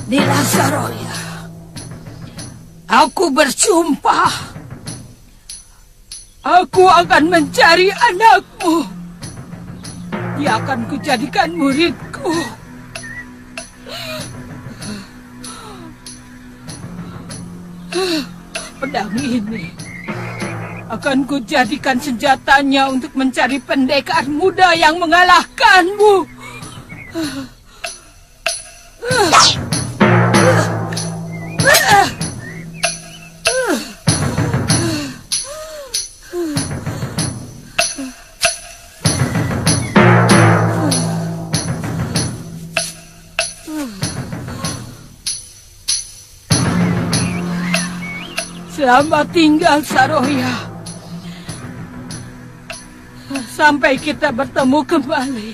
Nila Saroya, aku bersumpah, aku akan mencari anakmu. Dia akan kujadikan muridku. Pedang ini akan kujadikan senjatanya untuk mencari pendekar muda yang mengalahkanmu. Selamat tinggal, Saroya. Sampai kita bertemu kembali.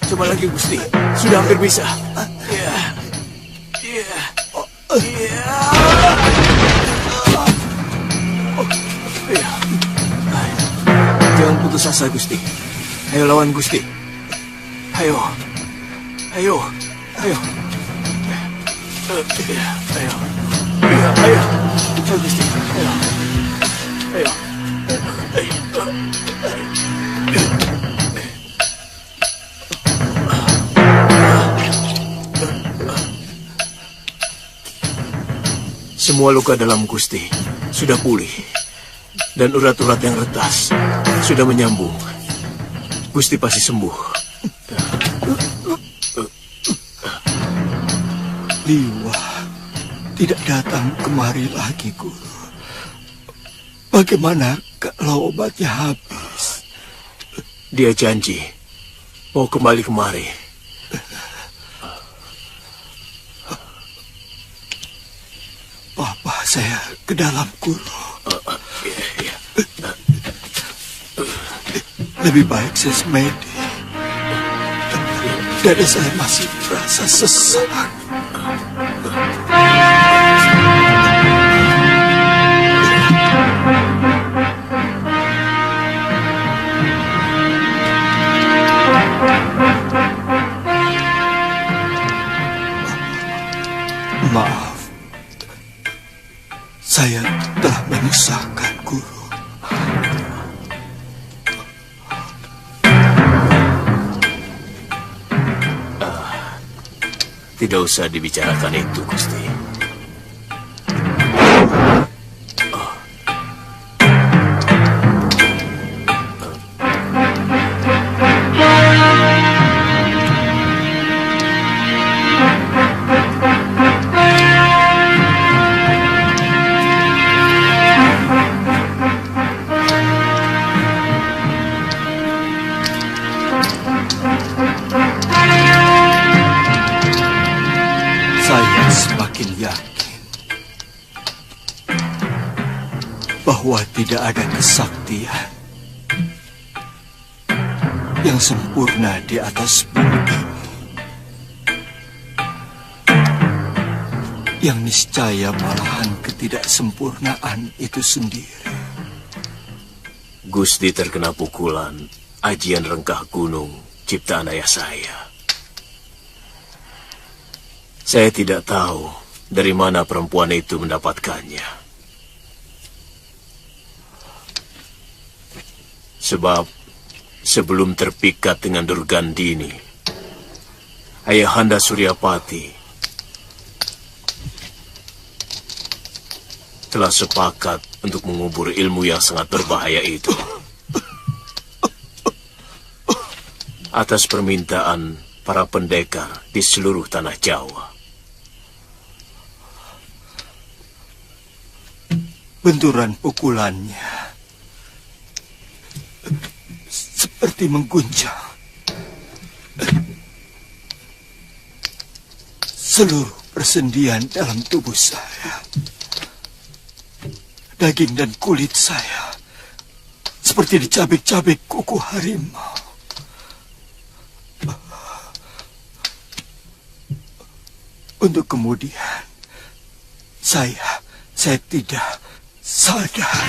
Coba lagi, Gusti. Sudah hampir bisa. Jangan putus asa, Gusti. Ayo lawan Gusti. Ayo. Ayo. Gusti. Ayo. Semua luka dalam Gusti sudah pulih, dan urat-urat yang retas sudah menyambung. Gusti pasti sembuh. Liwa tidak datang kemari lagi, Guru. Bagaimana kalau obatnya habis? Dia janji mau kembali kemari. Bawa saya ke dalam, Guru. Iya. Lebih baik saya semedi. Dada saya masih merasa sesak. Maaf, saya telah menyusahkan, Guru. Tidak usah dibicarakan itu, Gusti. Saya semakin yakin bahwa tidak ada kesaktian yang sempurna di atas bumi ini, yang niscaya malahan ketidaksempurnaan itu sendiri. Gusti terkena pukulan ajian rengkah gunung ciptaan ayah saya. Saya tidak tahu dari mana perempuan itu mendapatkannya. Sebab sebelum terpikat dengan Durgandini, Ayahanda Suryapati telah sepakat untuk mengubur ilmu yang sangat berbahaya itu. Atas permintaan para pendekar di seluruh tanah Jawa. Benturan pukulannya seperti mengguncang seluruh persendian dalam tubuh saya. Daging dan kulit saya seperti dicabik-cabik kuku harimau. Untuk kemudian saya tidak sadar.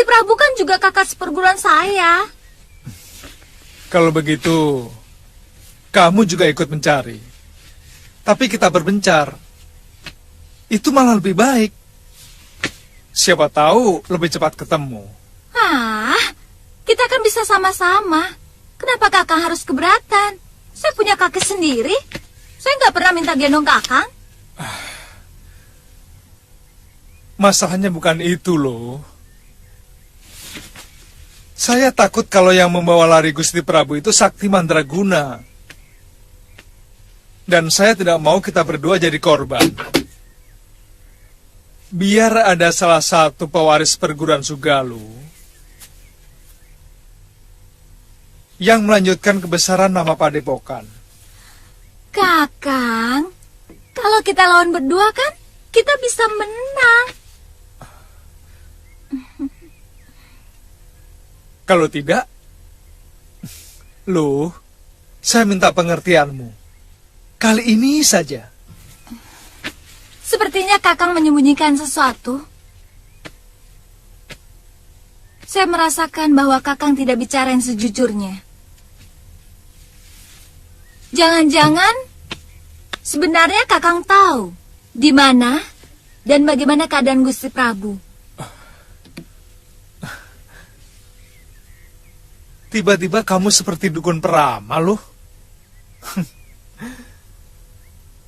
Prabu kan juga kakak seperguruan saya. Kalau begitu, kamu juga ikut mencari. Tapi kita berbencar. Itu malah lebih baik. Siapa tahu lebih cepat ketemu. Kita kan bisa sama-sama. Kenapa kakak harus keberatan? Saya punya kaki sendiri. Saya nggak pernah minta gendong kakak. Masalahnya bukan itu loh. Saya takut kalau yang membawa lari Gusti Prabu itu Sakti Mandraguna. Dan saya tidak mau kita berdua jadi korban. Biar ada salah satu pewaris perguruan Sugalu yang melanjutkan kebesaran nama Padepokan. Kakang, kalau kita lawan berdua kan, kita bisa menang. Kalau tidak, loh, saya minta pengertianmu. Kali ini saja. Sepertinya Kakang menyembunyikan sesuatu. Saya merasakan bahwa Kakang tidak bicara yang sejujurnya. Jangan-jangan sebenarnya Kakang tahu di mana dan bagaimana keadaan Gusti Prabu. Tiba-tiba kamu seperti dukun peramal loh.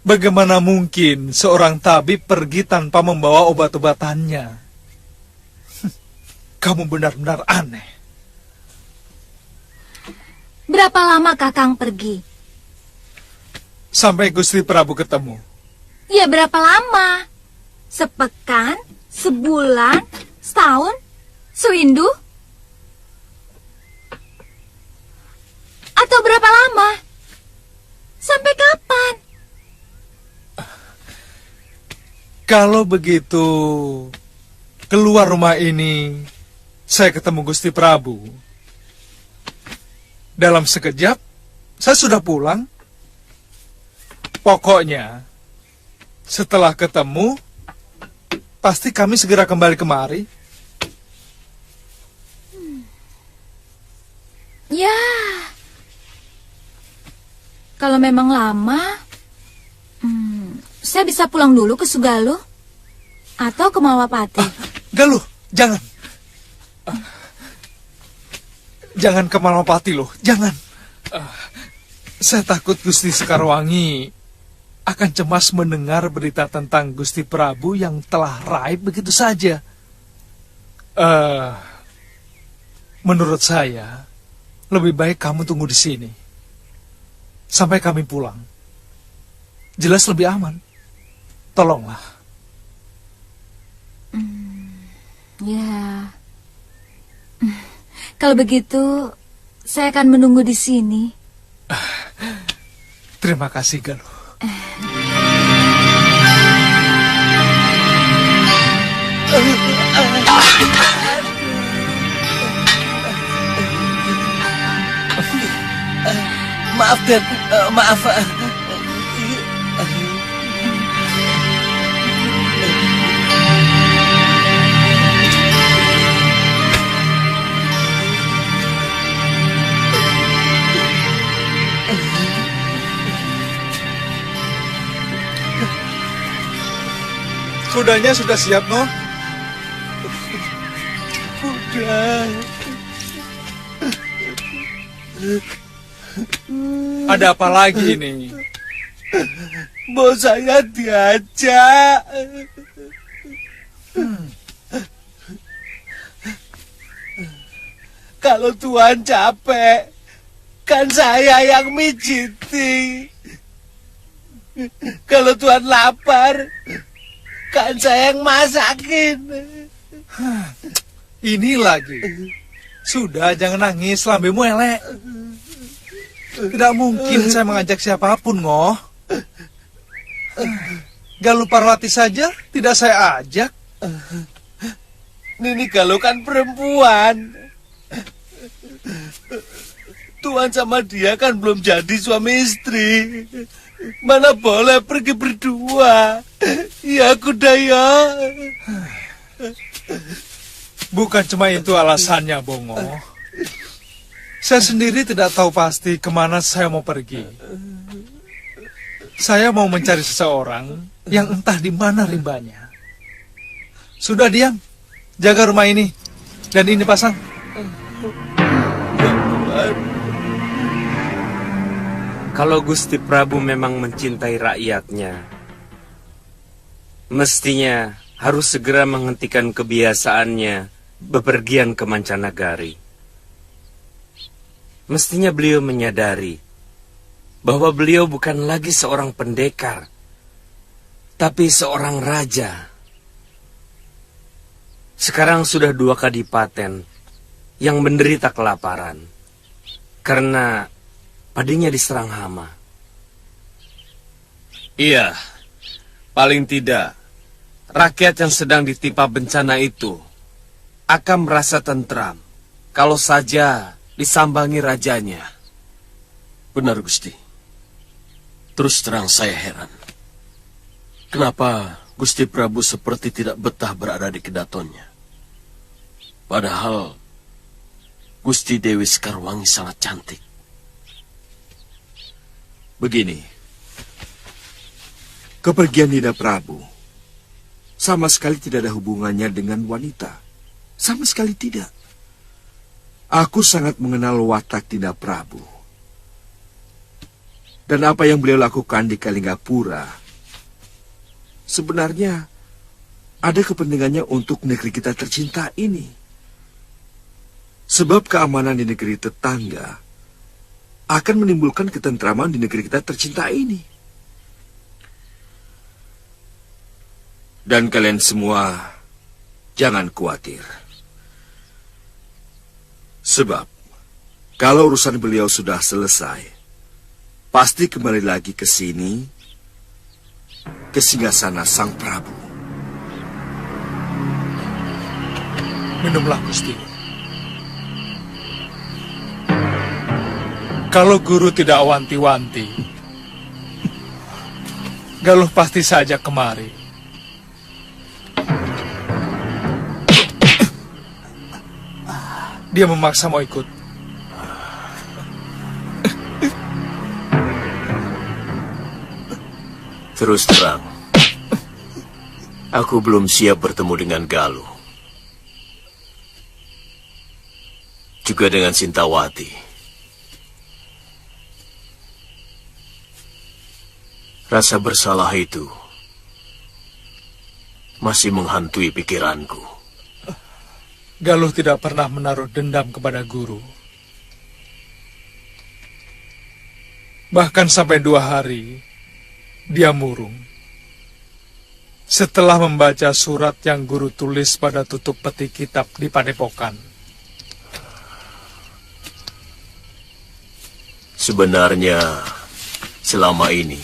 Bagaimana mungkin seorang tabib pergi tanpa membawa obat-obatannya? Kamu benar-benar aneh. Berapa lama Kakang pergi? Sampai Gusti Prabu ketemu. Ya berapa lama? Sepekan? Sebulan? Setahun? Sewindu? Atau berapa lama? Sampai kapan? Kalau begitu, keluar rumah ini, saya ketemu Gusti Prabu. Dalam sekejap, saya sudah pulang. Pokoknya, setelah ketemu, pasti kami segera kembali kemari. Ya, kalau memang lama, saya bisa pulang dulu ke Sugalo atau ke Mawapati. Galuh, jangan. Jangan ke Malapati loh, jangan. Saya takut Gusti Sekarwangi akan cemas mendengar berita tentang Gusti Prabu yang telah raib begitu saja. Menurut saya, lebih baik kamu tunggu di sini sampai kami pulang. Jelas lebih aman. Tolonglah. Ya. Kalau begitu, saya akan menunggu di sini. Terima kasih, Galuh. Maafkan, maaf. Kudanya sudah siap, no? Udah. Ada apa lagi ini? Mau saya diajak. Kalau Tuhan capek, kan saya yang mijiti. Kalau Tuhan lapar, kan saya yang masakin. Ini lagi. Sudah, jangan nangis, lambemu elek. Tidak mungkin saya mengajak siapapun, Ngoh. Galuh Parwati saja tidak saya ajak. Nini Galuh kan perempuan. Tuhan sama dia kan belum jadi suami istri. Mana boleh pergi berdua. Ya Kudaya. Bukan cuma itu alasannya, Bongo. Saya sendiri tidak tahu pasti kemana saya mau pergi. Saya mau mencari seseorang yang entah di mana rimbanya. Sudah diam, jaga rumah ini. Dan ini pasang. Kalau Gusti Prabu memang mencintai rakyatnya, mestinya harus segera menghentikan kebiasaannya bepergian ke mancanagari. Mestinya beliau menyadari bahwa beliau bukan lagi seorang pendekar, tapi seorang raja. Sekarang sudah 2 kadipaten yang menderita kelaparan karena padinya diserang hama. Iya, paling tidak rakyat yang sedang ditimpa bencana itu akan merasa tentram kalau saja disambangi rajanya. Benar, Gusti. Terus terang saya heran. Kenapa Gusti Prabu seperti tidak betah berada di kedatonnya? Padahal Gusti Dewi Sekarwangi sangat cantik. Begini, kepergian Dinda Prabu sama sekali tidak ada hubungannya dengan wanita. Sama sekali tidak. Aku sangat mengenal watak Dinda Prabu. Dan apa yang beliau lakukan di Kalinggapura sebenarnya ada kepentingannya untuk negeri kita tercinta ini. Sebab keamanan di negeri tetangga akan menimbulkan ketentraman di negeri kita tercinta ini. Dan kalian semua jangan khawatir. Sebab kalau urusan beliau sudah selesai, pasti kembali lagi ke sini, ke singgasana Sang Prabu. Minumlah, Gusti. Kalau guru tidak wanti-wanti, Galuh pasti saja kemari. Dia memaksa mau ikut. Terus terang, aku belum siap bertemu dengan Galuh. Juga dengan Sintawati. Rasa bersalah itu masih menghantui pikiranku. Galuh tidak pernah menaruh dendam kepada guru. Bahkan sampai 2 hari, dia murung. Setelah membaca surat yang guru tulis pada tutup peti kitab di padepokan. Sebenarnya, selama ini,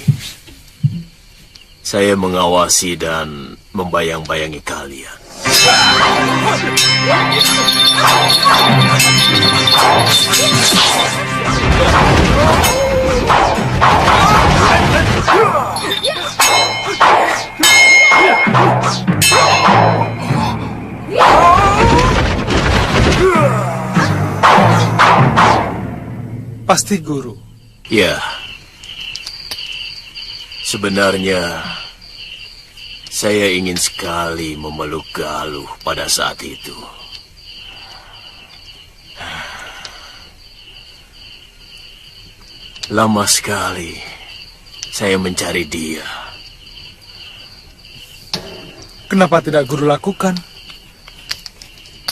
saya mengawasi dan membayang-bayangi kalian. Pasti guru. Ya, sebenarnya saya ingin sekali memeluk Galuh pada saat itu. Lama sekali saya mencari dia. Kenapa tidak guru lakukan?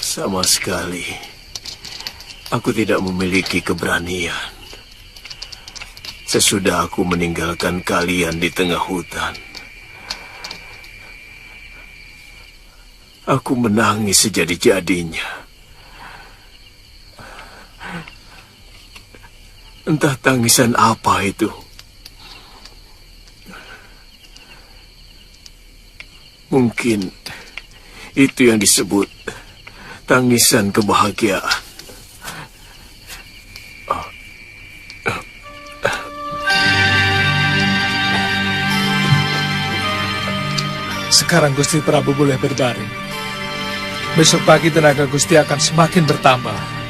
Sama sekali, aku tidak memiliki keberanian. Sesudah aku meninggalkan kalian di tengah hutan, aku menangis sejadi-jadinya. Entah tangisan apa itu. Mungkin itu yang disebut tangisan kebahagiaan. Sekarang Gusti Prabu boleh berbaring. Besok pagi tenaga Gusti akan semakin bertambah.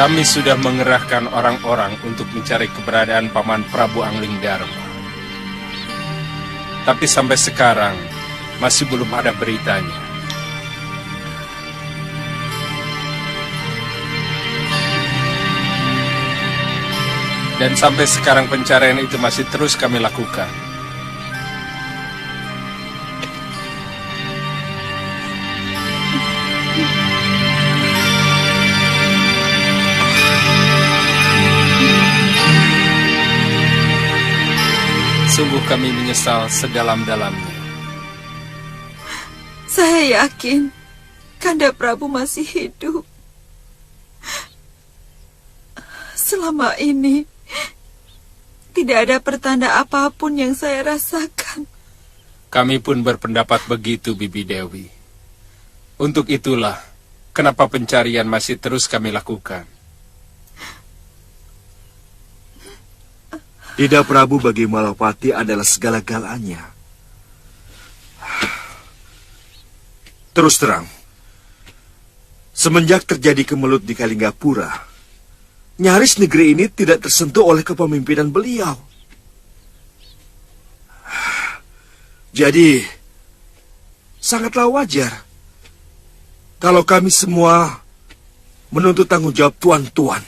Kami sudah mengerahkan orang-orang untuk mencari keberadaan Paman Prabu Angling Dharma. Tapi sampai sekarang masih belum ada beritanya. Dan sampai sekarang pencarian itu masih terus kami lakukan. Sungguh kami menyesal sedalam-dalamnya. Saya yakin Kanda Prabu masih hidup. Selama ini tidak ada pertanda apapun yang saya rasakan. Kami pun berpendapat begitu, Bibi Dewi. Untuk itulah kenapa pencarian masih terus kami lakukan. Ida Prabu bagi Malapati adalah segala-galanya. Terus terang, semenjak terjadi kemelut di Kalinggapura, nyaris negeri ini tidak tersentuh oleh kepemimpinan beliau. Jadi, sangatlah wajar kalau kami semua menuntut tanggung jawab tuan-tuan.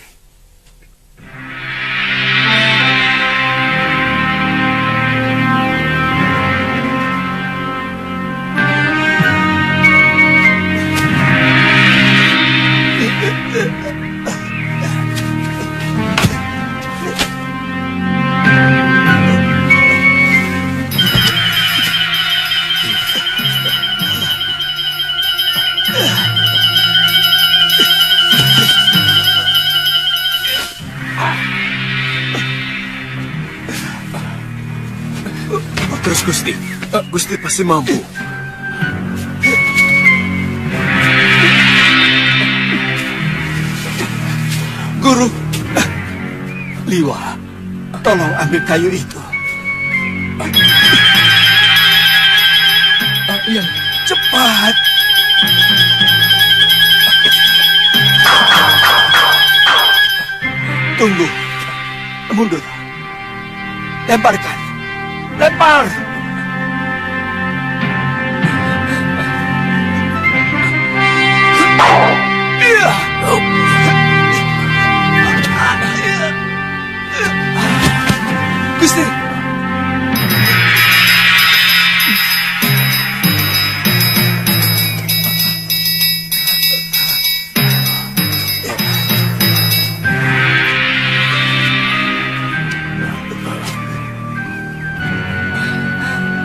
Terus Gusti, Gusti pasti mampu. Guru, Liwa, tolong ambil kayu itu. Ya, Cepat. Tunggu. Mundur. Lemparkan. Lempar. Gusti.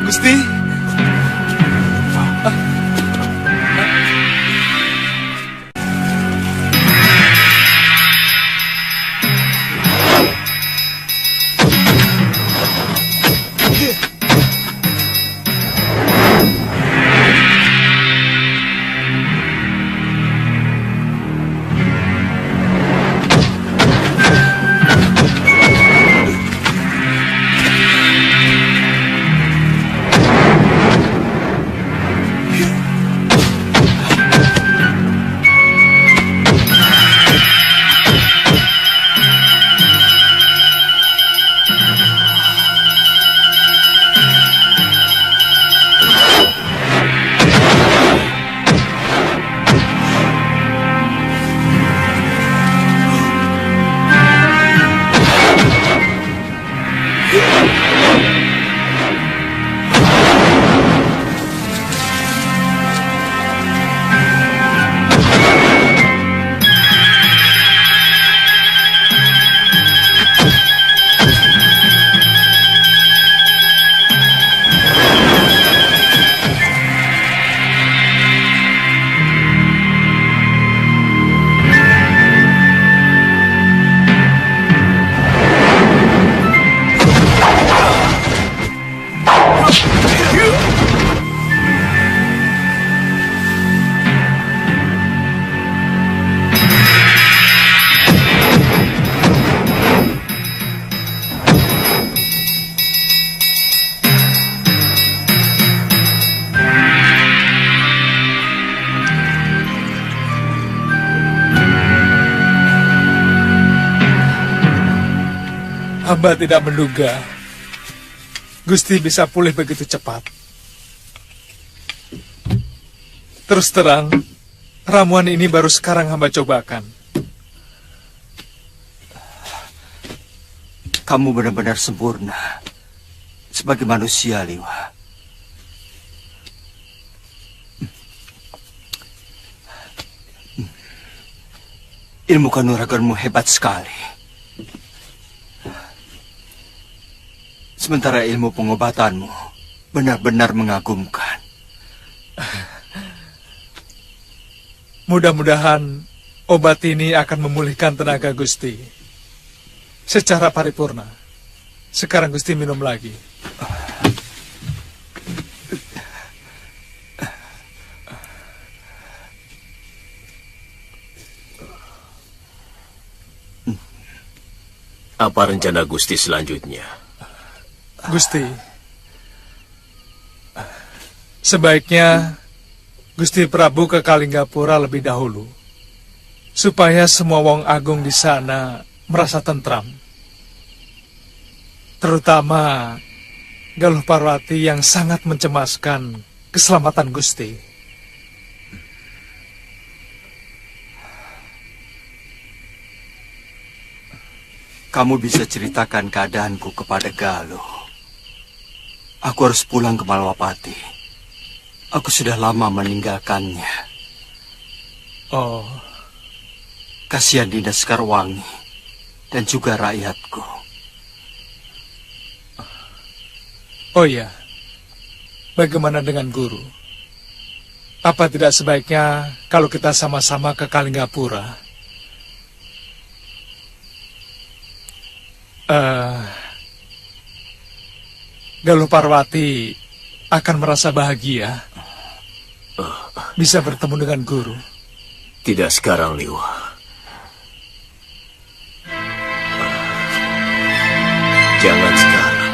Gusti. Hamba tidak menduga Gusti bisa pulih begitu cepat. Terus terang, ramuan ini baru sekarang hamba cobakan. Kamu benar-benar sempurna sebagai manusia, Liwa. Ilmu kanuraganmu hebat sekali. Sementara ilmu pengobatanmu benar-benar mengagumkan. Mudah-mudahan obat ini akan memulihkan tenaga Gusti secara paripurna. Sekarang Gusti minum lagi. Apa rencana Gusti selanjutnya? Gusti, sebaiknya Gusti Prabu ke Kalinggapura lebih dahulu, supaya semua wong agung di sana merasa tentram. Terutama Galuh Parwati yang sangat mencemaskan keselamatan Gusti. Kamu bisa ceritakan keadaanku kepada Galuh. Aku harus pulang ke Malwapati. Aku sudah lama meninggalkannya. Oh, Kasihan Dinda Sekarwangi dan juga rakyatku. oh iya. Bagaimana dengan guru? Apa tidak sebaiknya kalau kita sama-sama ke Kalinggapura? Galuh Parwati akan merasa bahagia bisa bertemu dengan guru. Tidak sekarang, Liwa. Jangan sekarang.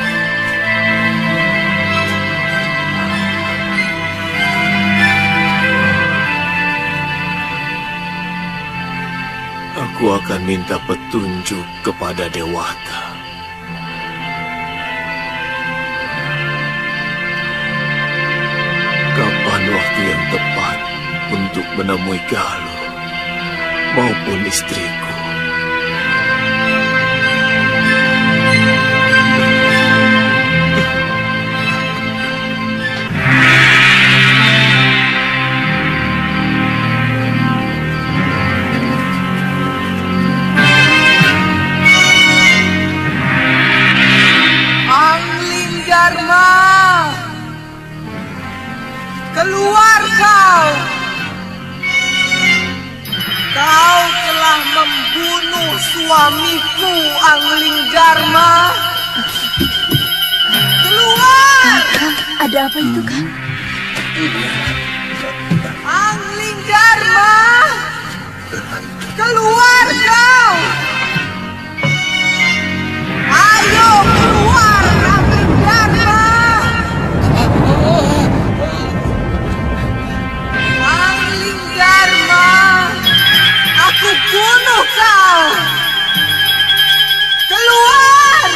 Aku akan minta petunjuk kepada Dewata. Kapan waktu yang tepat untuk menemui Galuh maupun istriku? Anglinggarma, keluar kau! Kau telah membunuh suamiku, Anglinggarma. Keluar! Ada apa itu, Kang? Anglinggarma, keluar kau! Ayo keluar, Anglinggarma! Anglinggarma, aku bunuh kau! Keluar!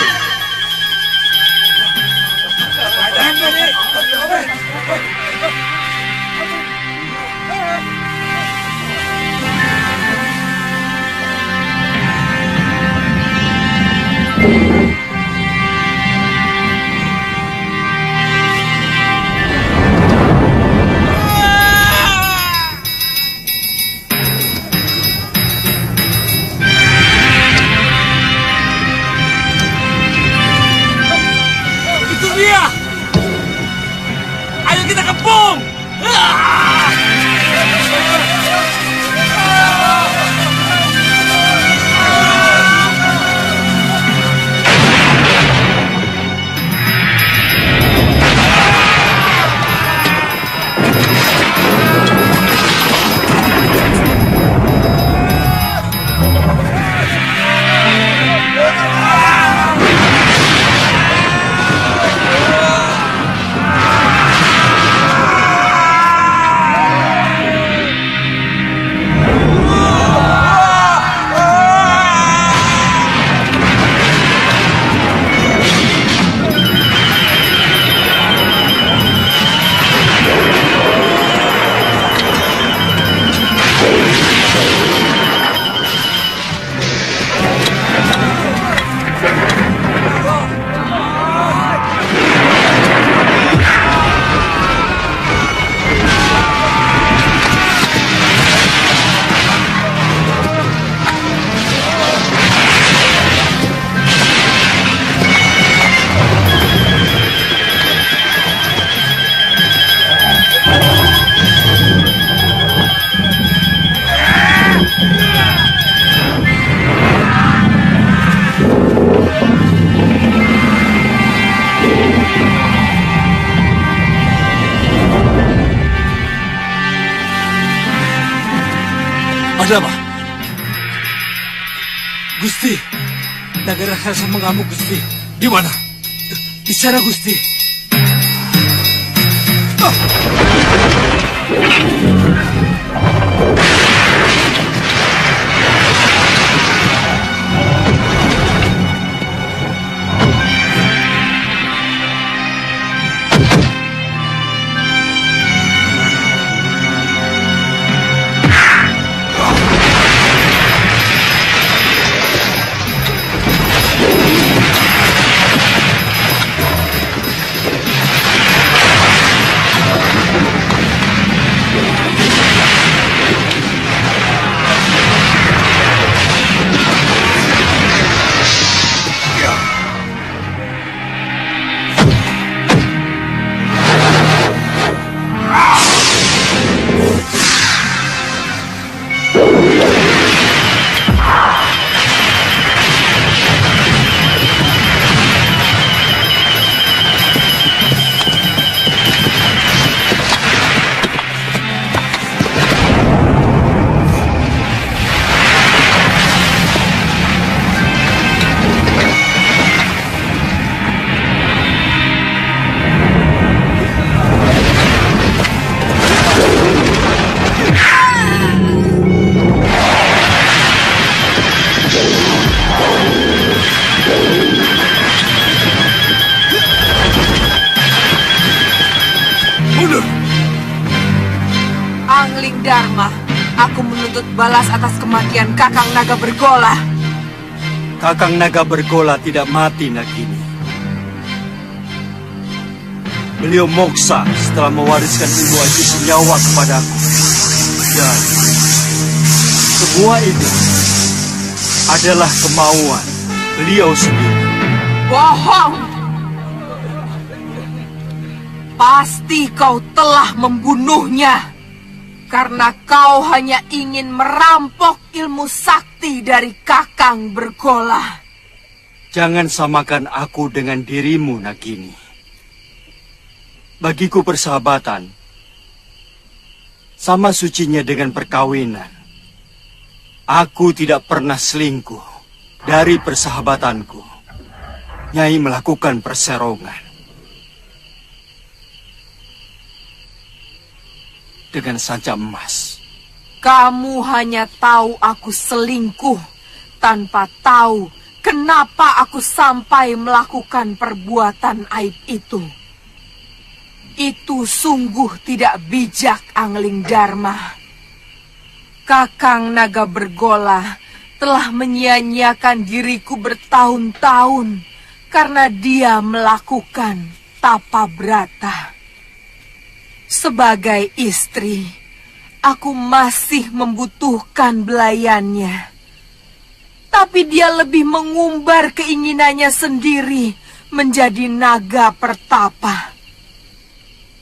Ada apa? Gusti, naga raksasa mengamuk, Gusti. Di mana? Di sana, Gusti. Angling Dharma, aku menuntut balas atas kematian Kakang Naga Bergola. Kakang Naga Bergola tidak mati, Nagini. Beliau moksa setelah mewariskan ilmu aji senyawa kepadaku. Dan semua itu adalah kemauan beliau sendiri. Bohong! Pasti kau telah membunuhnya. Karena kau hanya ingin merampok ilmu sakti dari Kakang Bergola. Jangan samakan aku dengan dirimu, Nagini. Bagiku persahabatan sama sucinya dengan perkawinan. Aku tidak pernah selingkuh dari persahabatanku. Nyai melakukan perserongan dengan sanca emas. Kamu hanya tahu aku selingkuh tanpa tahu kenapa aku sampai melakukan perbuatan aib itu. Itu sungguh tidak bijak, Angling Dharma. Kakang Naga Bergola telah menyia-nyiakan diriku bertahun-tahun karena dia melakukan tapa brata. Sebagai istri, aku masih membutuhkan belayannya. Tapi dia lebih mengumbar keinginannya sendiri menjadi naga pertapa.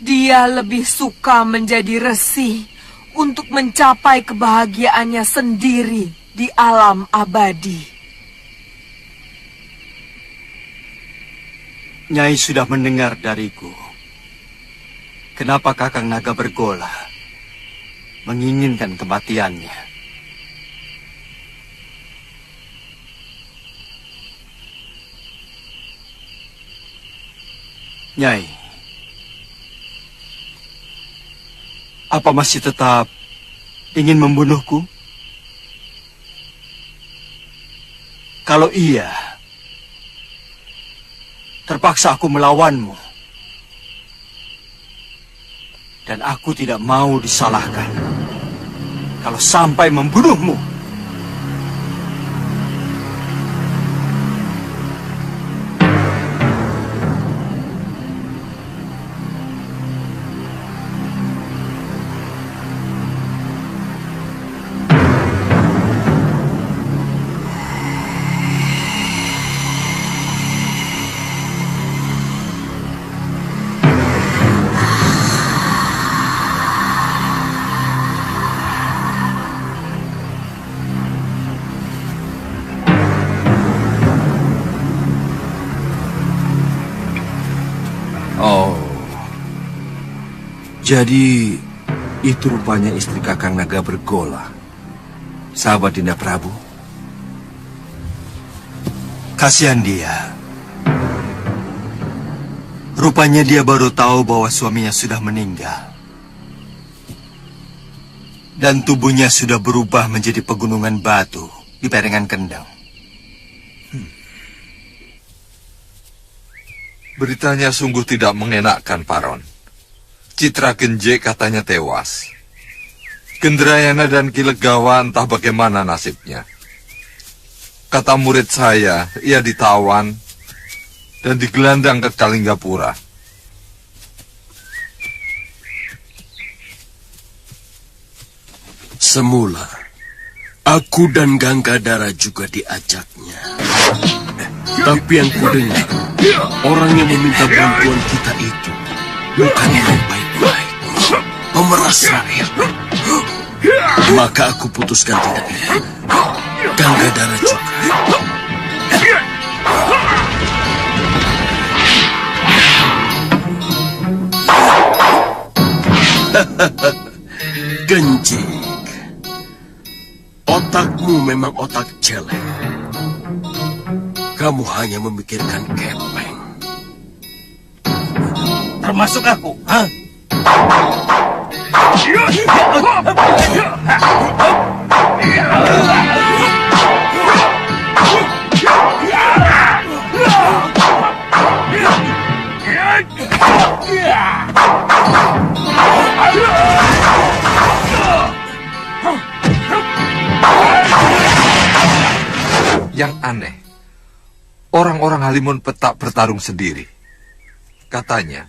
Dia lebih suka menjadi resi untuk mencapai kebahagiaannya sendiri di alam abadi. Nyai sudah mendengar dariku. Kenapa Kakang Naga Bergola menginginkan kematiannya? Nyai, apa masih tetap ingin membunuhku? Kalau iya, terpaksa aku melawanmu. Dan aku tidak mau disalahkan kalau sampai membunuhmu. Jadi, itu rupanya istri Kakang Naga Bergola. sahabat Dinda Prabu. Kasihan dia. Rupanya dia baru tahu bahwa suaminya sudah meninggal. Dan tubuhnya sudah berubah menjadi pegunungan batu di Perengan Kendeng. Beritanya sungguh tidak mengenakkan, Paron. Citra Genje katanya tewas. Gendrayana dan Kilegawa entah bagaimana nasibnya. Kata murid saya, ia ditawan dan digelandang ke Kalinggapura. Semula, aku dan Ganggadara juga diajaknya. Tapi yang kudengar, orang yang meminta bantuan kita itu bukan orang baik-baik, pemeras rakyat. Maka aku putuskan tidak ikut. Ganggadara juga. Genjik, otakmu memang otak jelek. Kamu hanya memikirkan kepeng. Termasuk aku, ha? Yang aneh, orang-orang Halimun Petak bertarung sendiri. Katanya,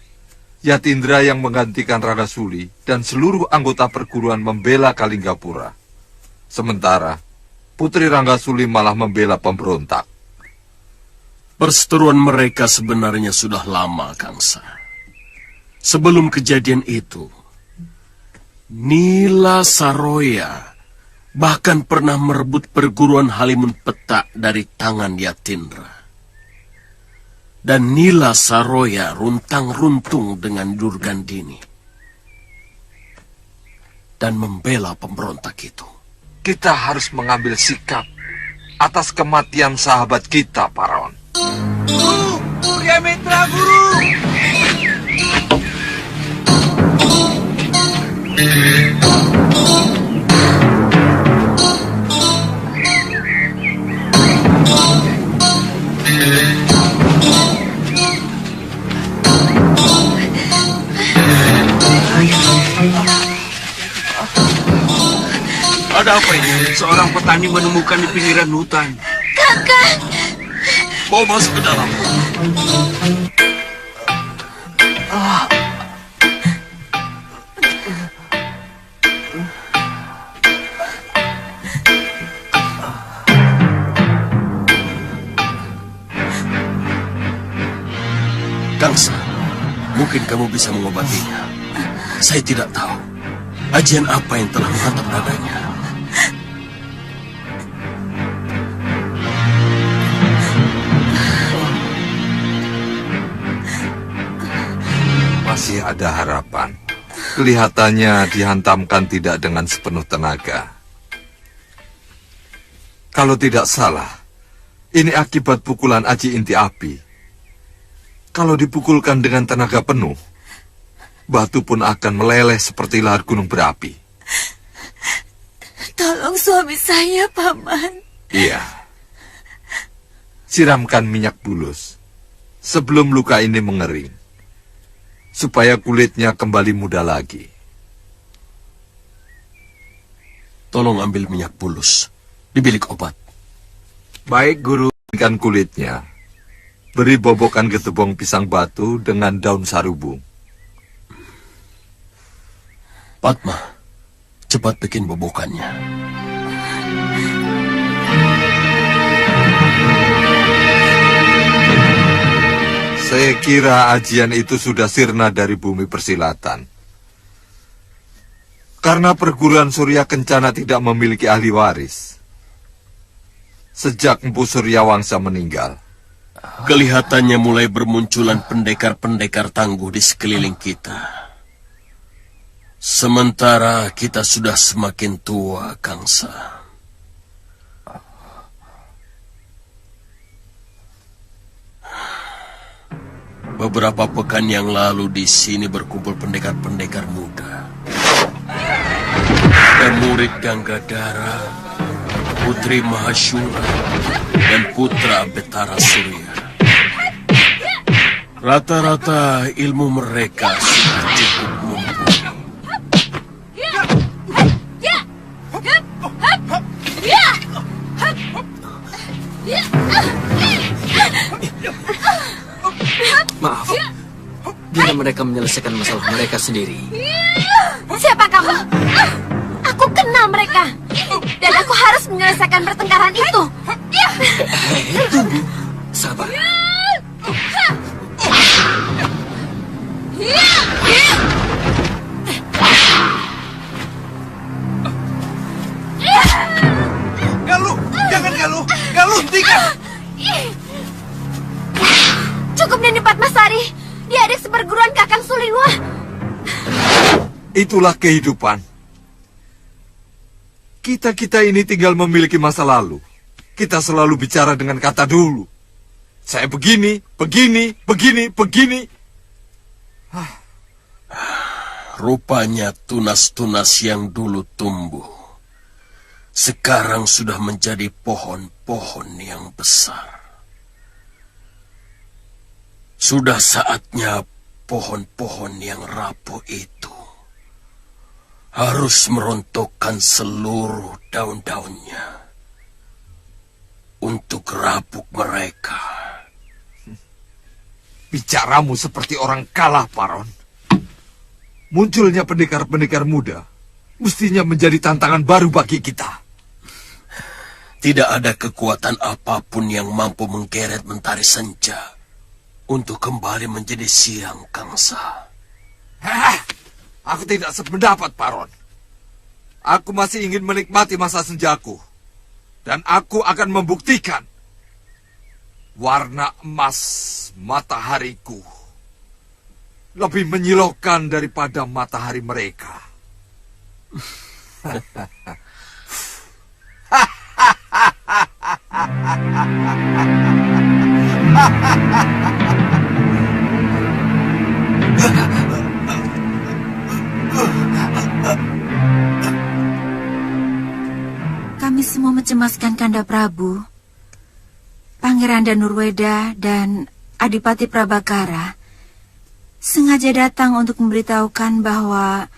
Yatindra yang menggantikan Ranggasuli dan seluruh anggota perguruan membela Kalinggapura. Sementara, Putri Ranggasuli malah membela pemberontak. Perseteruan mereka sebenarnya sudah lama, Kangsa. Sebelum kejadian itu, Nila Saroya bahkan pernah merebut perguruan Halimun Petak dari tangan Yatindra. Dan Nila Saroya runtang-runtung dengan Durgandini dan membela pemberontak itu. Kita harus mengambil sikap atas kematian sahabat kita, Paron. Guru, pria mitra guru. Ada apa ini? Seorang petani menemukan di pinggiran hutan. Kakak! Bawa masuk ke dalam. Kangsa, mungkin kamu bisa mengobatinya. Saya tidak tahu ajian apa yang telah menghantam dadanya. Masih ada harapan. Kelihatannya dihantamkan tidak dengan sepenuh tenaga. Kalau tidak salah, ini akibat pukulan aji inti api. Kalau dipukulkan dengan tenaga penuh, batu pun akan meleleh seperti lahar gunung berapi. Tolong suami saya, Paman. Iya. Siramkan minyak bulus sebelum luka ini mengering, supaya kulitnya kembali muda lagi. Tolong ambil minyak bulus di bilik obat. Baik, Guru. Keringkan kulitnya. Beri bobokan getebong pisang batu dengan daun sarubung. Padma, cepat bikin bobokannya. Saya kira ajian itu sudah sirna dari bumi persilatan. Karena perguruan Surya Kencana tidak memiliki ahli waris. Sejak Empu Suryawangsa meninggal, Kelihatannya mulai bermunculan pendekar-pendekar tangguh di sekeliling kita. Sementara kita sudah semakin tua, Kangsa. Beberapa pekan yang lalu di sini berkumpul pendekar-pendekar muda. Dan murid Ganggadara, Putri Mahashura, dan Putra Betara Surya. Rata-rata ilmu mereka sudah cukup mumpuni. Maaf, biar mereka menyelesaikan masalah mereka sendiri. Siapa kamu? Aku kenal mereka. Dan aku harus menyelesaikan pertengkaran itu. Tunggu, sabar. Galuh, jangan Galuh. Galuh, hentikan. Cukup Nini Padmasari. Dia adik seperguruan Kakang Suliwa. Itulah kehidupan. Kita-kita ini tinggal memiliki masa lalu. Kita selalu bicara dengan kata dulu. Saya begini, begini, begini, begini. Rupanya tunas-tunas yang dulu tumbuh sekarang sudah menjadi pohon-pohon yang besar. Sudah saatnya pohon-pohon yang rapuh itu harus merontokkan seluruh daun-daunnya untuk rabuk mereka. Bicaramu seperti orang kalah, Paron. Munculnya pendekar-pendekar muda mestinya menjadi tantangan baru bagi kita. Tidak ada kekuatan apapun yang mampu menggeret Mentari Senja untuk kembali menjadi siang Kangsa. Aku tidak sependapat, Paron. Aku masih ingin menikmati masa senjaku. Dan aku akan membuktikan warna emas matahariku lebih menyilaukan daripada matahari mereka. Kami semua mencemaskan Kanda Prabu. Pangeran Danurweda dan Adipati Prabakara sengaja datang untuk memberitahukan bahwa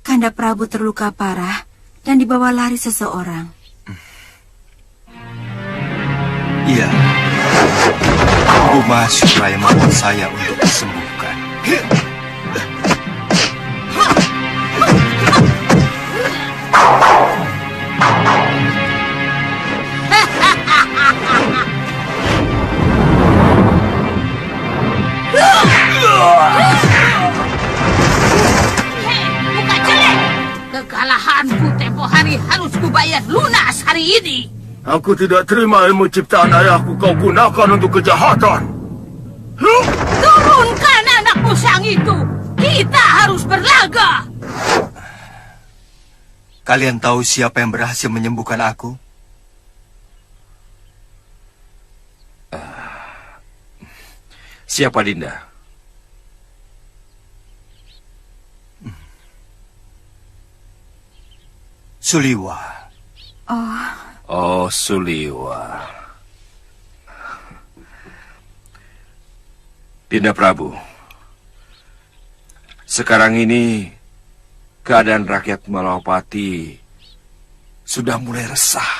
Kanda Prabu terluka parah dan dibawa lari seseorang. Iya, Bu Mahashura yang membuat saya untuk disembuhkan. Bukan jelek. Kekalahanku tempo hari harus kubayar lunas hari ini. Aku tidak terima ilmu ciptaan ayahku kau gunakan untuk kejahatan. Turunkan anak musang itu. Kita harus berlaga. Kalian tahu siapa yang berhasil menyembuhkan aku? Siapa, Dinda? Suliwa. Oh, Suliwa. Dinda Prabu, sekarang ini keadaan rakyat Malawapati sudah mulai resah.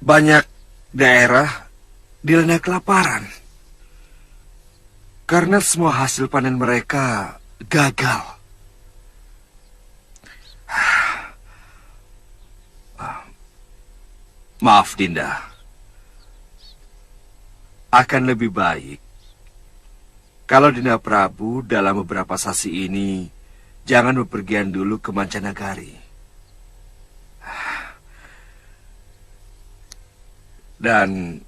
Banyak daerah dilanda kelaparan karena semua hasil panen mereka gagal. Maaf, Dinda. Akan lebih baik kalau Dinda Prabu dalam beberapa sasi ini jangan bepergian dulu ke mancanagari. Dan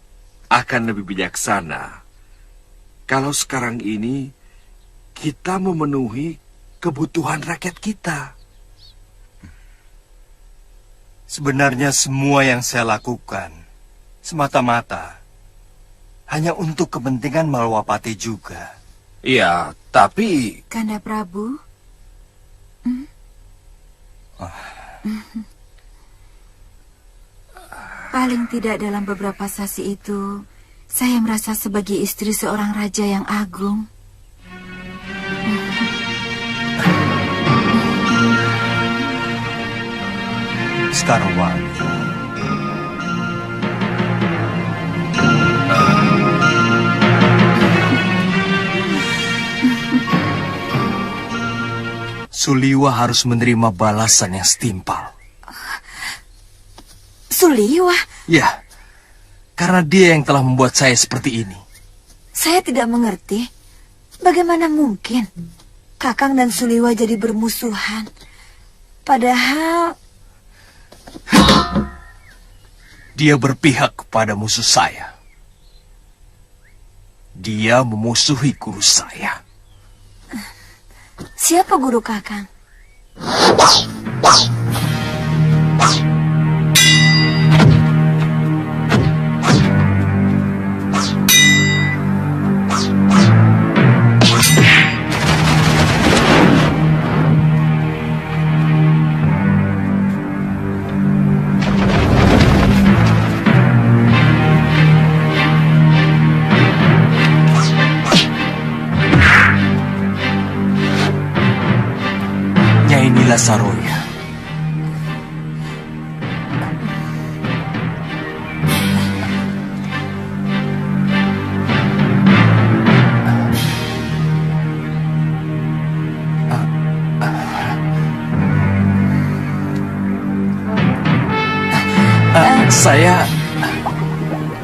akan lebih bijaksana kalau sekarang ini kita memenuhi kebutuhan rakyat kita. Sebenarnya semua yang saya lakukan semata-mata hanya untuk kepentingan Malwapati juga. Ya, tapi... Kanda Prabu? Paling tidak dalam beberapa sasi itu, saya merasa sebagai istri seorang raja yang agung. Sekarwangi, Suliwa harus menerima balasan yang setimpal. Suliwa? Ya, karena dia yang telah membuat saya seperti ini. Saya tidak mengerti. Bagaimana mungkin Kakang dan Suliwa jadi bermusuhan? Padahal... Dia berpihak kepada musuh saya. Dia memusuhi guru saya. Siapa guru Kakang? Saroya. Saya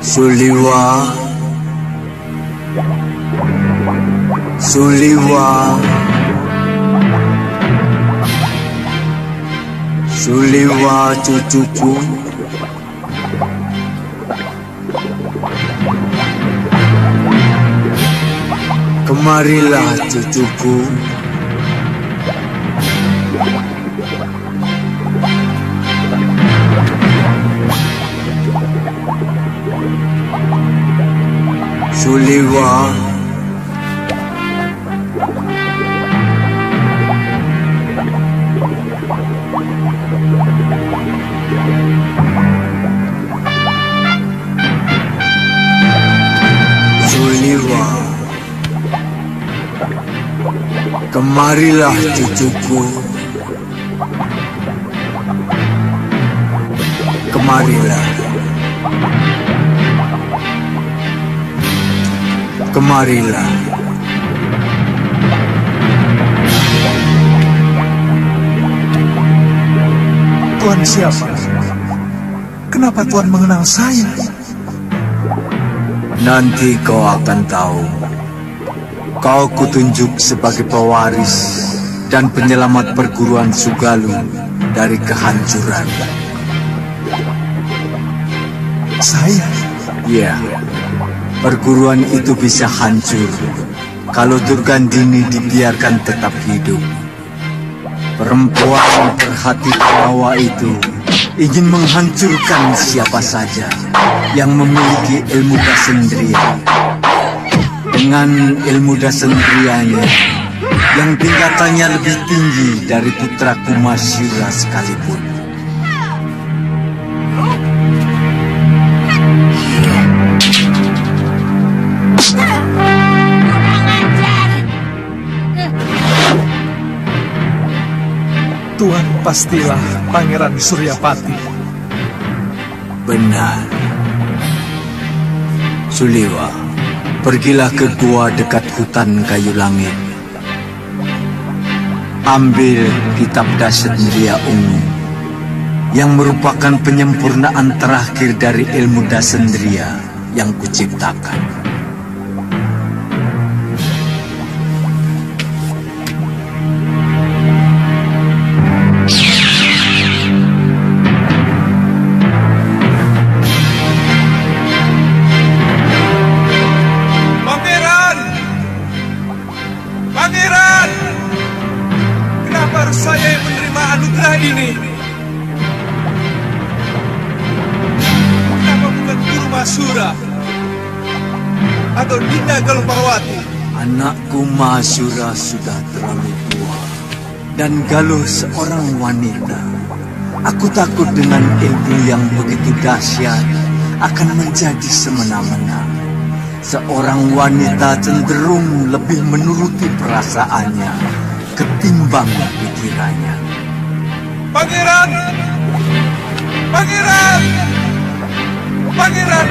Suliwa. Suliwa cucuku, kemarilah cucuku. Suliwa. Suliwa, kemarilah cucuku. Kemarilah. Kemarilah. Tuan siapa? Kenapa Tuan mengenal saya? Nanti kau akan tahu. Kau kutunjuk sebagai pewaris dan penyelamat perguruan Sugalu dari kehancuran. Saya? Ya, perguruan itu bisa hancur kalau Durgandini dibiarkan tetap hidup. Perempuan berhati perawa itu ingin menghancurkan siapa saja yang memiliki ilmu dasendria. Dengan ilmu dasendrianya yang tingkatannya lebih tinggi dari putra Kumasyura sekalipun. Tuan pastilah Pangeran Suryapati. Benar. Suliwa, pergilah ke gua dekat hutan kayu langit. Ambil kitab Dasendriya Ungu yang merupakan penyempurnaan terakhir dari ilmu Dasendriya yang kuciptakan. Mahasura atau Dinda Galumpawati. Anakku Mahasura sudah terlalu tua dan Galuh seorang wanita. Aku takut dengan ilmu yang begitu dahsyat akan menjadi semena-mena. Seorang wanita cenderung lebih menuruti perasaannya ketimbang pikirannya. Pangeran! Pangeran! Pangeran!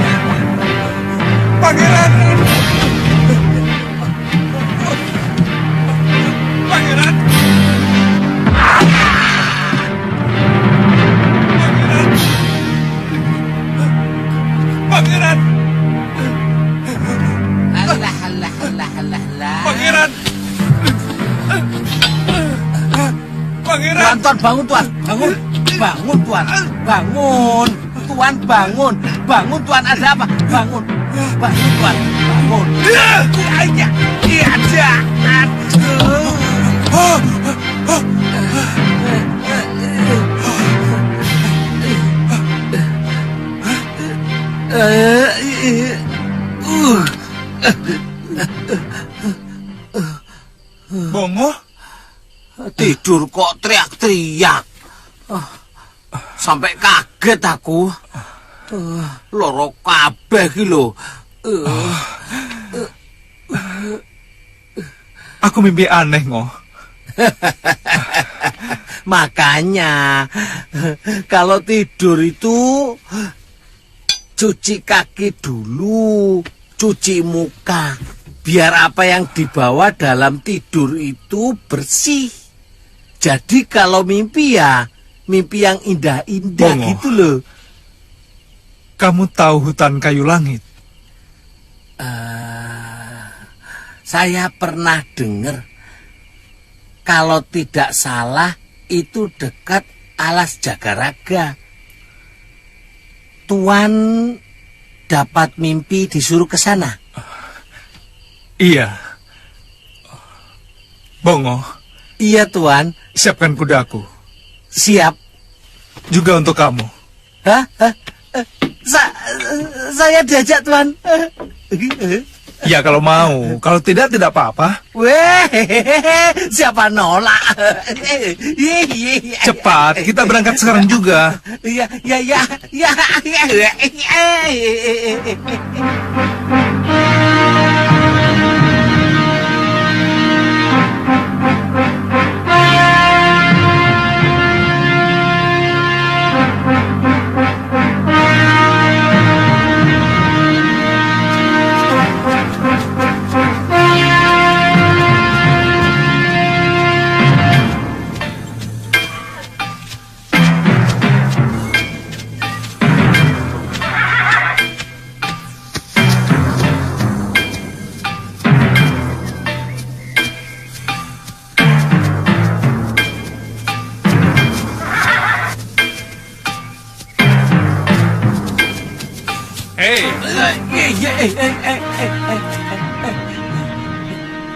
Pangeran! Pangeran! Pangeran! Allah. Pangeran! Pangeran! Tuan, bangun Tuan, bangun. Bangun Tuan, bangun. Tuan, bangun. Bangun Tuan, ada apa? Bangun. Bangun Tuan, bangun. Iya, jangan. Bongo? Tidur kok teriak-teriak. Sampai kaget aku. Loro kabeh iki lho. Aku mimpi aneh, Ngo. Makanya kalau tidur itu cuci kaki dulu, cuci muka, biar apa yang dibawa dalam tidur itu bersih. Jadi kalau mimpi ya mimpi yang indah-indah gitu loh. Kamu tahu hutan kayu langit? Saya pernah dengar, kalau tidak salah itu dekat Alas Jagaraga. Tuan dapat mimpi disuruh ke sana? Iya. Bongo. Iya, Tuan. Siapkan kudaku. Siap. Juga untuk kamu. Hah? Saya diajak, Tuan. Ya kalau mau. Kalau tidak apa-apa. Weh, siapa nolak? Cepat, kita berangkat sekarang juga. Ya.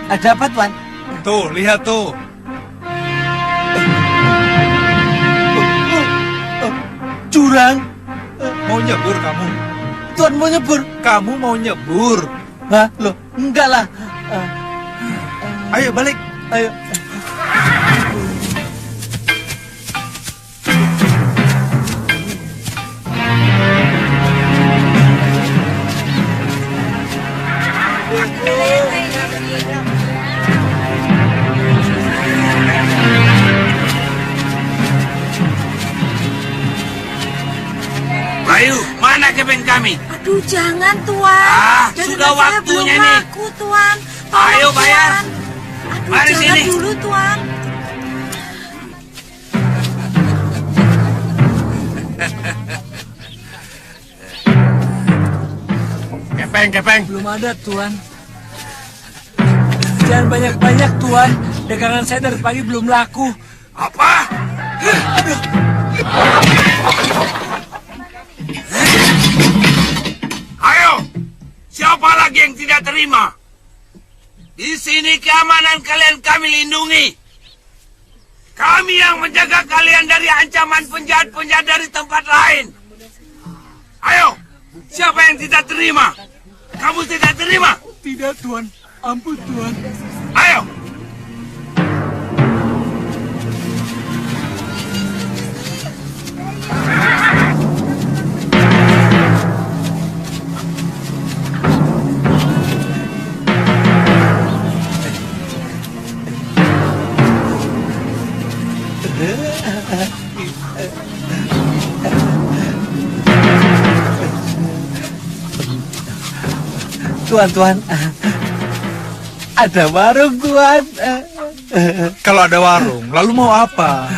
Ada apa, Tuan? Tuh, lihat tuh. Jurang. Mau nyebur kamu? Tuan mau nyebur? Kamu mau nyebur? Hah? Loh, enggak lah. Ayo balik. Ayo. Bayu, mana kepeng kami? Aduh, jangan, Tuan. Sudah saya waktunya belum nih. laku, Tuan. Tolong, Ayo bayar. Tuan. Aduh, Mari jangan sini. dulu, Tuan. Kepeng. Belum ada, Tuan. Jangan banyak-banyak, Tuan. Dagangan saya dari pagi belum laku. Apa? Ayo, siapa lagi yang tidak terima? Di sini keamanan kalian kami lindungi. Kami yang menjaga kalian dari ancaman penjahat-penjahat dari tempat lain. Ayo, Siapa yang tidak terima? Kamu tidak terima? Tidak, Tuan. Ampun, Tuan. Ayo. Tuan, ada warung, Tuan. Kalau ada warung, lalu mau apa?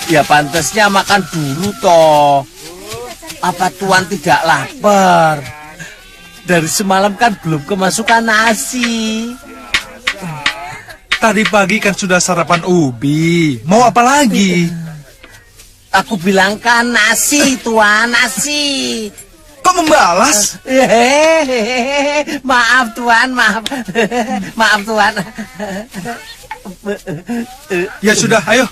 Ya pantasnya makan dulu toh. Apa Tuan tidak lapar? Dari semalam kan belum kemasukan nasi. Tadi pagi kan sudah sarapan ubi. Mau apa lagi? Aku bilang kan nasi, Tuan, nasi. Kok membalas? Maaf, Tuan, maaf. Maaf, Tuan. Ya sudah, ayo.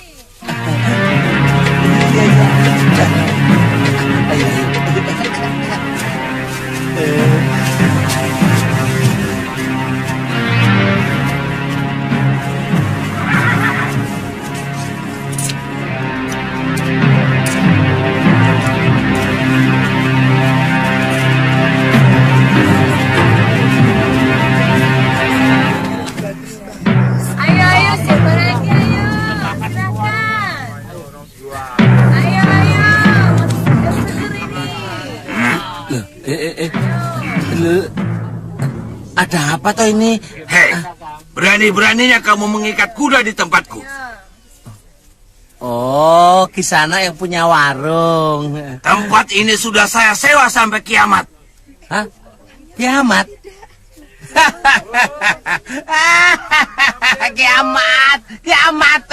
Ayo, siapa lagi? Ayo, silakan. Ayo, masuk seger ini. Ada apa toh ini? Hei, berani-beraninya kamu mengikat kuda di tempatku. Oh, Kisana yang punya warung. Tempat ini sudah saya sewa sampai kiamat. Hah? Kiamat? Kiamat.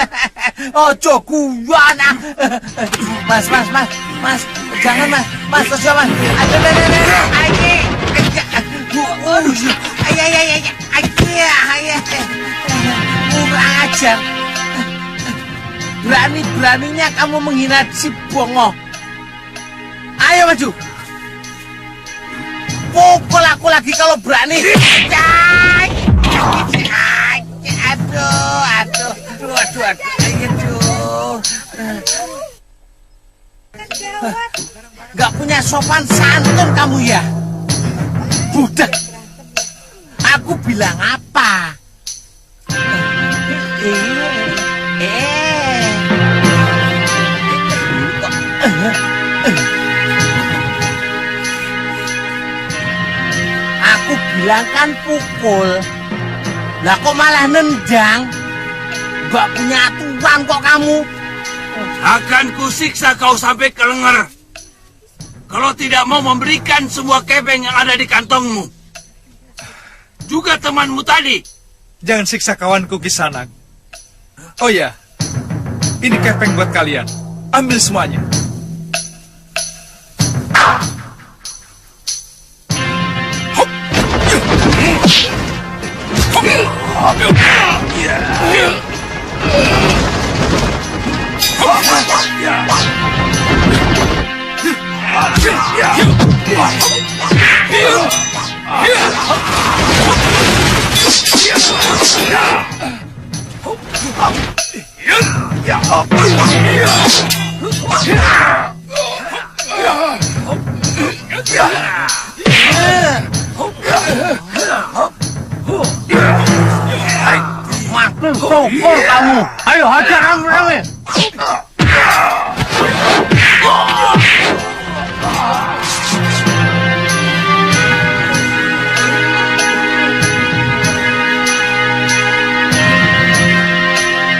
Oh, jokuan. Mas, jangan mas, jangan. Kurang ajar. Berani-beraninya kamu menghina si Bongo. Ayo maju. Pukul aku lagi kalau berani. Aduh. Gak punya sopan santun kamu ya? Budak. Aku bilang apa? Aku bilang kan pukul. Lah kok malah nendang? Gak punya aturan kok kamu. Akan kusiksa kau sampai ke lenger. Kalau tidak mau memberikan semua kepeng yang ada di kantongmu. Juga temanmu tadi. Jangan siksa kawanku Kisanak. Oh ya, ini kepeng buat kalian. Ambil semuanya. Makin sokol kamu. Ayo hajar rame-rame.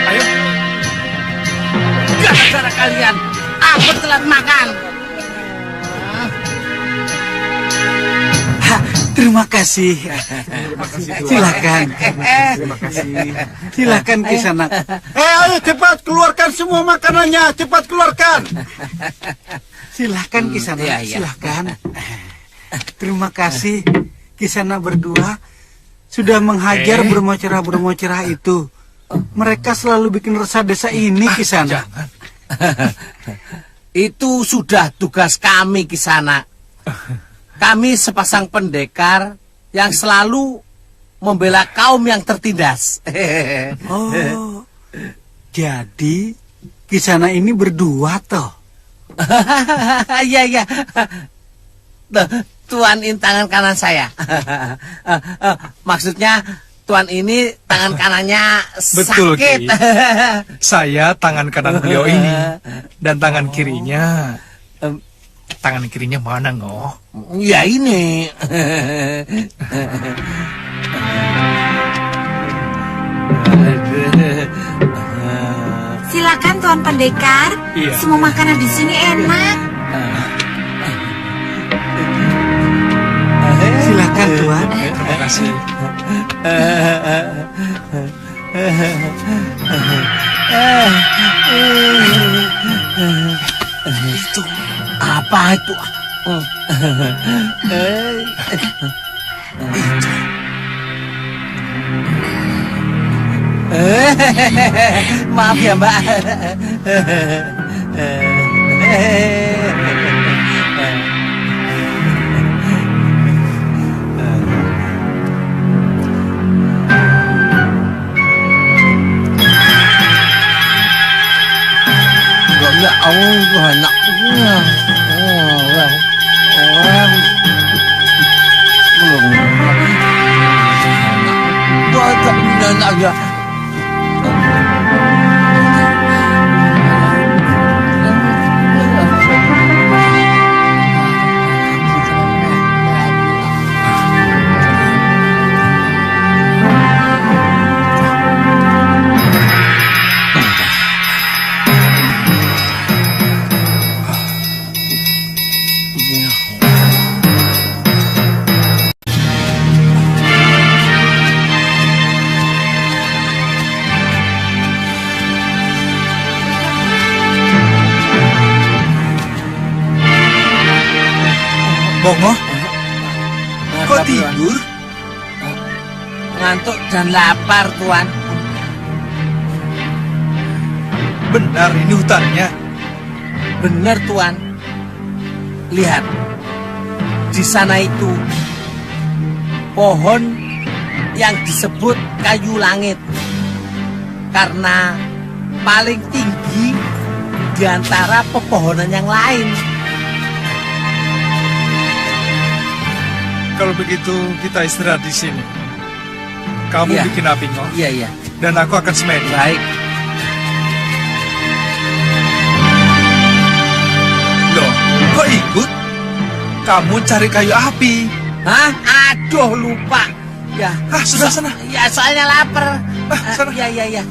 Ayo. Gara-gara kalian, aku telat makan. Terima kasih. Silakan. Silakan Kisanak. Ayo cepat keluarkan semua makanannya, cepat keluarkan. Silakan Kisanak, silakan. Terima kasih Kisanak berdua sudah menghajar bermocerah itu. Mereka selalu bikin resah desa ini, Kisanak. Itu sudah tugas kami Kisana. Kami sepasang pendekar yang selalu membela kaum yang tertindas. Oh, jadi Kisana ini berdua toh? Iya. Tuan ini tangan kanan saya. Maksudnya Tuan ini tangan kanannya Betul, sakit. Ki. Saya tangan kanan beliau ini. Dan tangan kirinya... Tangan kirinya mana, Ngoh? Ya ini. Silakan Tuan Pendekar. Iya. Semua makanan di sini enak. Silakan Tuan. Terima kasih. Itu apa itu? Maaf ya Mbak. Ya Allah, anaknya. Belum. Bongo? Kok tidur? Ngantuk dan lapar, Tuan. Benar ini hutannya? Benar, Tuan. Lihat. Di sana itu pohon yang disebut kayu langit. Karena paling tinggi di antara pepohonan yang lain. Kalau begitu kita istirahat di sini. Kamu Iya. bikin api, Ngoh. Iya. Dan aku akan semedi. Baik. Loh, kok ikut? Kamu cari kayu api. Hah? Aduh, lupa. Ya. Sudah sana. Ya, soalnya lapar. Sana. Iya.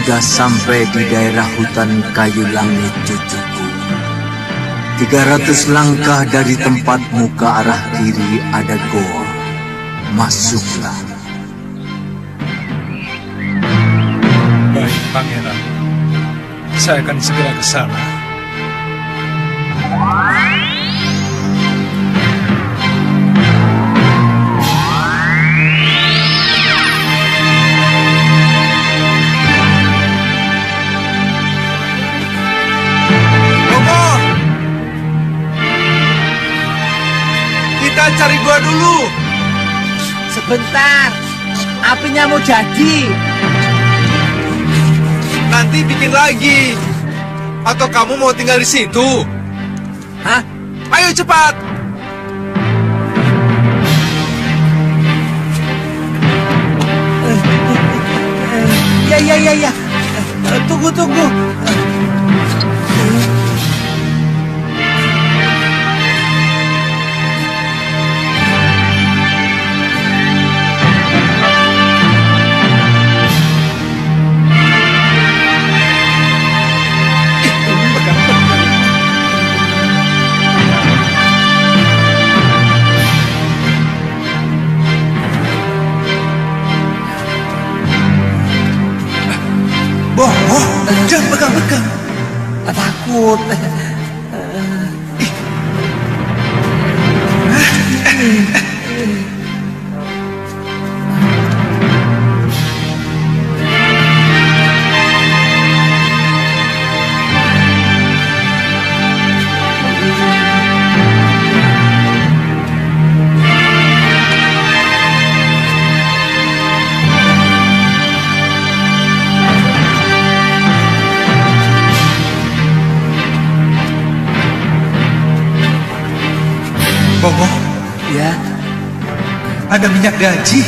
Sudah sampai di daerah hutan kayu langit, cucuku. 300 langkah dari tempatmu ke arah kiri ada goa. Masuklah. Baik, Pangeran. Saya akan segera ke sana. Kita cari gua dulu. Sebentar. Apinya mau jadi. nanti bikin lagi. Atau kamu mau tinggal di situ? Hah? Ayo cepat. Ya. Tunggu. Jangan pegang-pegang. Takut. Bongo, Ya, ada minyak gaji.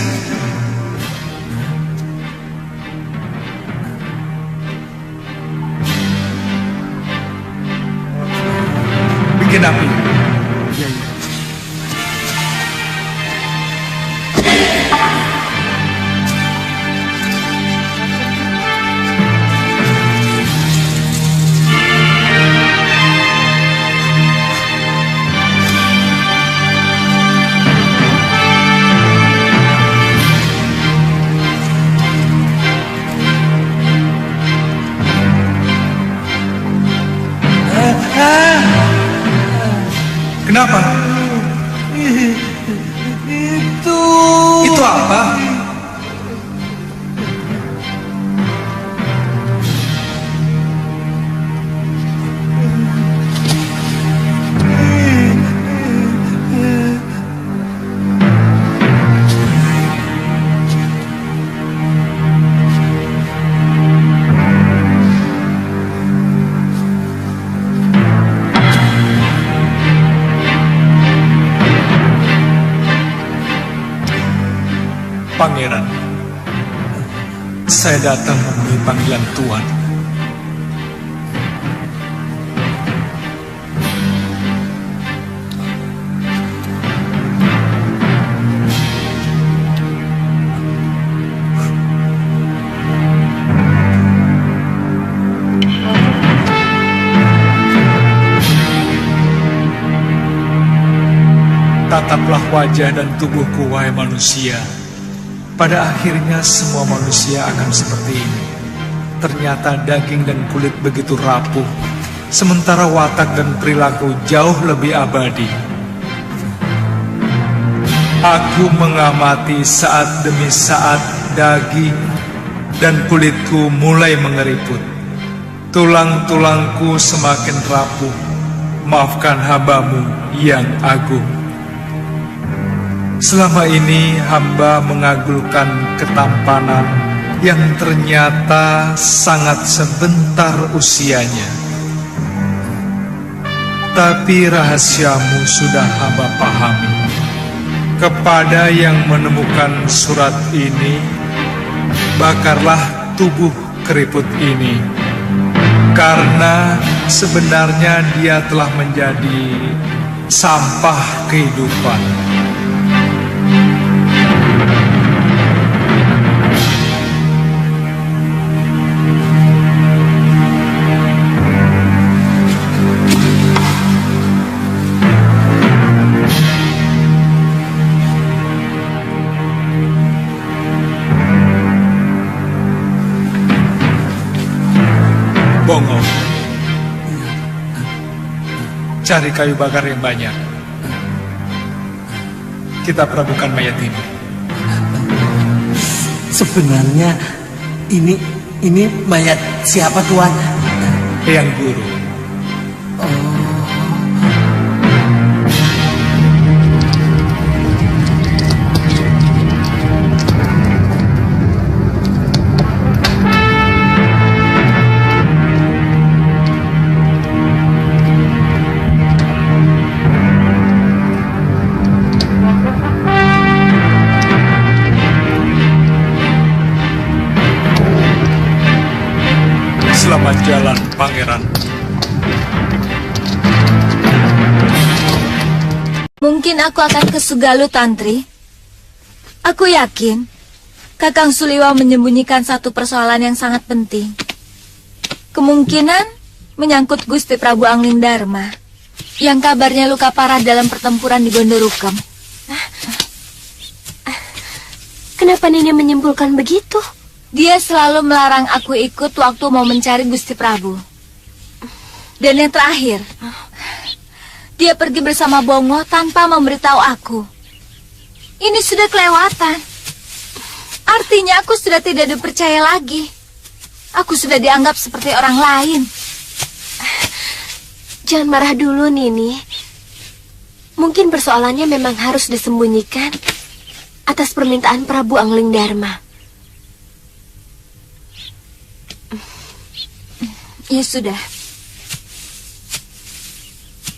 Bikin api. Kenapa? Itu apa? Pangeran, saya datang memenuhi panggilan Tuan. Tataplah wajah dan tubuhku, wahai manusia. Pada akhirnya semua manusia akan seperti ini. Ternyata daging dan kulit begitu rapuh, sementara watak dan perilaku jauh lebih abadi. Aku mengamati saat demi saat daging dan kulitku mulai mengeriput. Tulang-tulangku semakin rapuh. Maafkan hamba-Mu yang agung. Selama ini hamba mengagulkan ketampanan yang ternyata sangat sebentar usianya. Tapi rahasiamu sudah hamba pahami. Kepada yang menemukan surat ini, bakarlah tubuh keriput ini. Karena sebenarnya dia telah menjadi sampah kehidupan. Bongo, cari kayu bakar yang banyak. Kita perabukan mayat ini. sebenarnya ini mayat siapa, Tuan? Eyang Guru. Selamat jalan, Pangeran. Mungkin aku akan ke Sugalu, Tantri. Aku yakin Kakang Suliwa menyembunyikan satu persoalan yang sangat penting. Kemungkinan menyangkut Gusti Prabu Anglingdarma yang kabarnya luka parah dalam pertempuran di Gondorukem. Kenapa Nini menyimpulkan begitu? Dia selalu melarang aku ikut waktu mau mencari Gusti Prabu. Dan yang terakhir, dia pergi bersama Bongo tanpa memberitahu aku. Ini sudah kelewatan. Artinya aku sudah tidak dipercaya lagi. Aku sudah dianggap seperti orang lain. Jangan marah dulu, Nini. Mungkin persoalannya memang harus disembunyikan atas permintaan Prabu Anglingdarma. Ya sudah.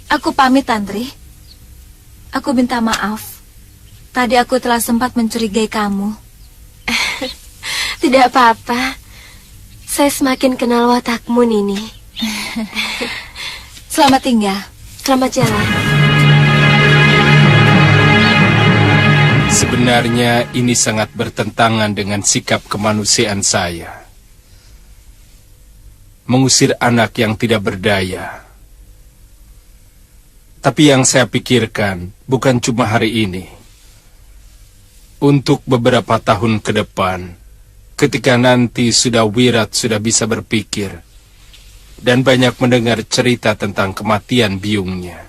Aku pamit, Tantri. Aku minta maaf. Tadi aku telah sempat mencurigai kamu. Tidak apa-apa. Saya semakin kenal watakmu, Nini. Selamat tinggal. Selamat jalan. Sebenarnya ini sangat bertentangan dengan sikap kemanusiaan saya. Mengusir anak yang tidak berdaya. Tapi yang saya pikirkan bukan cuma hari ini. Untuk beberapa tahun ke depan, ketika nanti Wirat sudah bisa berpikir dan banyak mendengar cerita tentang kematian biungnya.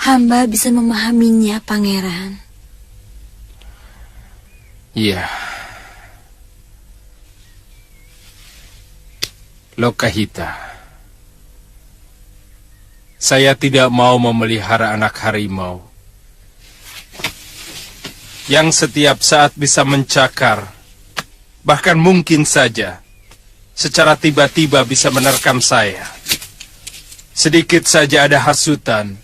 Hamba bisa memahaminya, Pangeran. Iya. Lokahita. Saya tidak mau memelihara anak harimau yang setiap saat bisa mencakar, bahkan mungkin saja secara tiba-tiba bisa menerkam saya. Sedikit saja ada hasutan,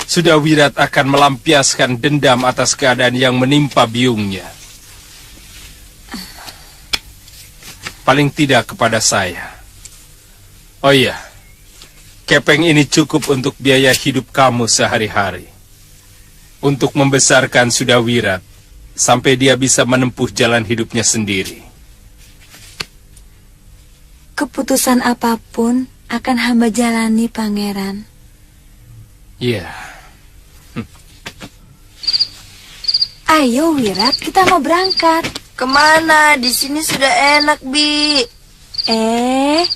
sudah Wirat akan melampiaskan dendam atas keadaan yang menimpa biungnya. Paling tidak kepada saya. Oh iya, kepeng ini cukup untuk biaya hidup kamu sehari-hari. Untuk membesarkan Wirat sampai dia bisa menempuh jalan hidupnya sendiri. Keputusan apapun akan hamba jalani, Pangeran. Iya. Ayo, Wirat, kita mau berangkat. Kemana? Di sini sudah enak, Bi.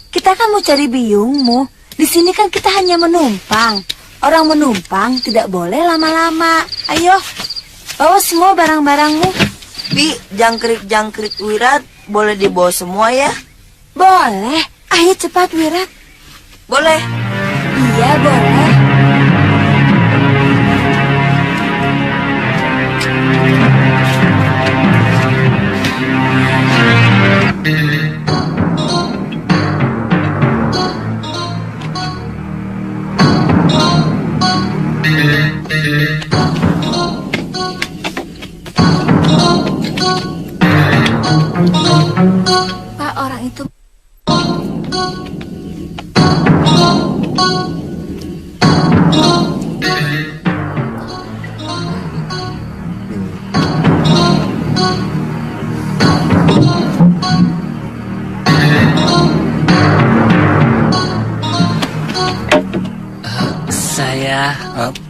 Kita kan mau cari biungmu. Di sini kan kita hanya menumpang. Orang menumpang tidak boleh lama-lama. Ayo, bawa semua barang-barangmu. Bi, jangkrik-jangkrik Wirat boleh dibawa semua ya? Boleh. Ayo cepat, Wirat. Boleh. Iya, boleh. Pak, orang itu...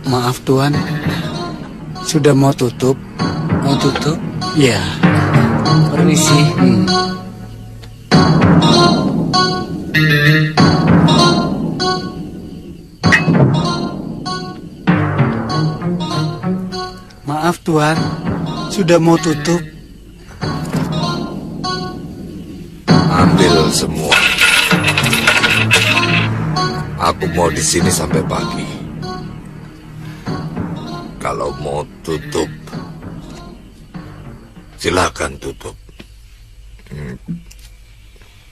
Maaf Tuan, sudah mau tutup? Mau tutup? Ya. Permisi. Maaf Tuan, sudah mau tutup? Ambil semua. Aku mau di sini sampai pagi. Kalau mau tutup, silakan tutup.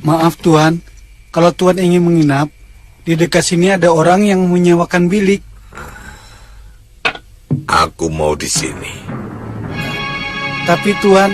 Maaf Tuan, kalau Tuan ingin menginap, di dekat sini ada orang yang menyewakan bilik. Aku mau di sini. Tapi Tuan...